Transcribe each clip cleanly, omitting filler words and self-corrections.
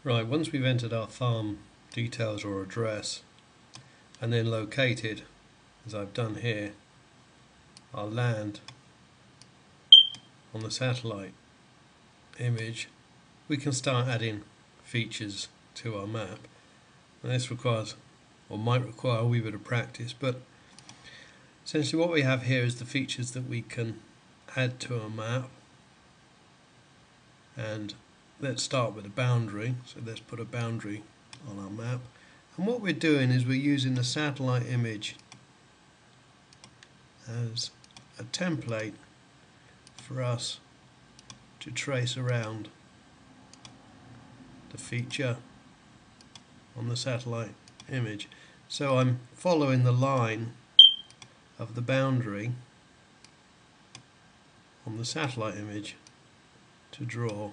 Right, once we've entered our farm details or address and then located, as I've done here, our land on the satellite image, we can start adding features to our map. And this requires, or might require, a wee bit of practice, but essentially what we have here is the features that we can add to our map. And let's start with a boundary. So let's put a boundary on our map. And what we're doing is we're using the satellite image as a template for us to trace around the feature on the satellite image. So I'm following the line of the boundary on the satellite image to draw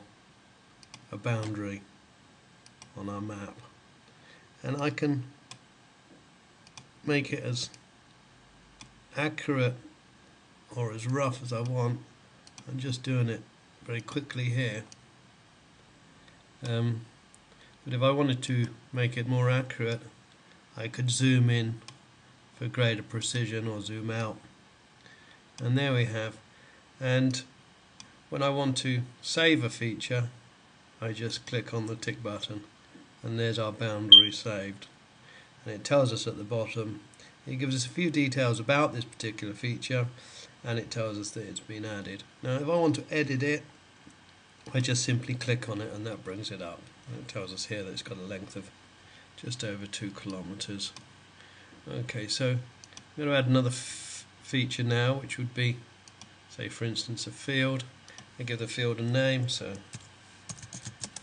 a boundary on our map, and I can make it as accurate or as rough as I want. I'm just doing it very quickly here, but if I wanted to make it more accurate, I could zoom in for greater precision or zoom out, and there we have. And when I want to save a feature, I just click on the tick button and there's our boundary saved. And it tells us at the bottom, it gives us a few details about this particular feature, and it tells us that it's been added. Now if I want to edit it, I just simply click on it and that brings it up. And it tells us here that it's got a length of just over 2 kilometers. Okay, so I'm going to add another feature now, which would be, say for instance, a field. I give the field a name, so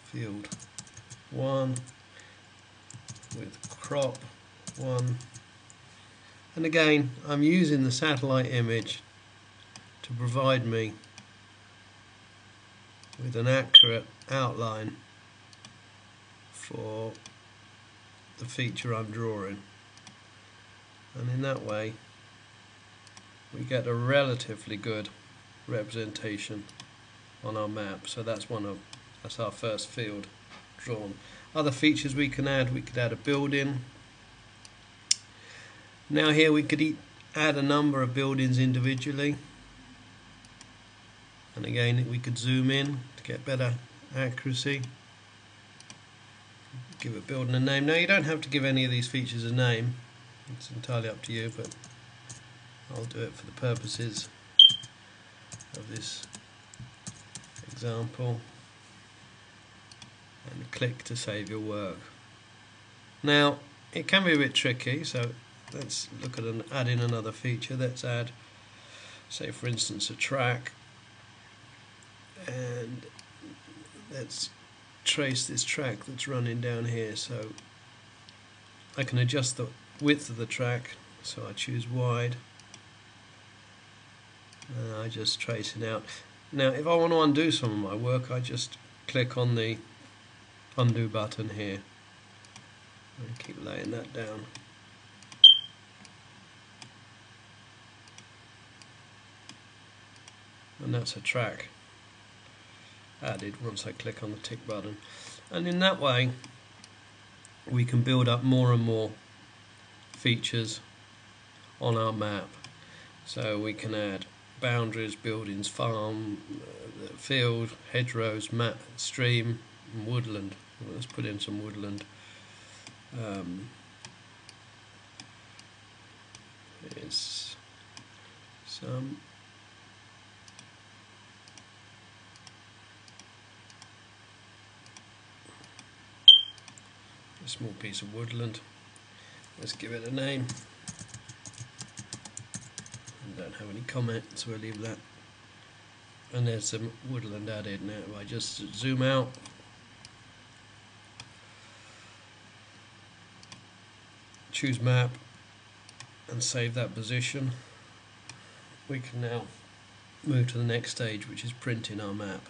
field 1 with crop 1, and again I'm using the satellite image to provide me with an accurate outline for the feature I'm drawing, and in that way we get a relatively good representation on our map. So that's our first field drawn. Other features we can add, we could add a building. Now here we could add a number of buildings individually, and again we could zoom in to get better accuracy. Give a building a name. Now you don't have to give any of these features a name, it's entirely up to you, but I'll do it for the purposes of this example, and click to save your work. Now it can be a bit tricky, so let's look at adding another feature. Let's add, say for instance, a track, and let's trace this track that's running down here. So I can adjust the width of the track, so I choose wide, and I just trace it out. Now if I want to undo some of my work, I just click on the undo button here and keep laying that down. And that's a track added once I click on the tick button. And in that way we can build up more and more features on our map. So we can add boundaries, buildings, farm, field, hedgerows, map, stream, and woodland. Let's put in some woodland. Here's some. A small piece of woodland. Let's give it a name. I don't have any comment, so we'll leave that. And there's some woodland added. Now if I just zoom out, choose map and save that position, we can now move to the next stage, which is printing our map.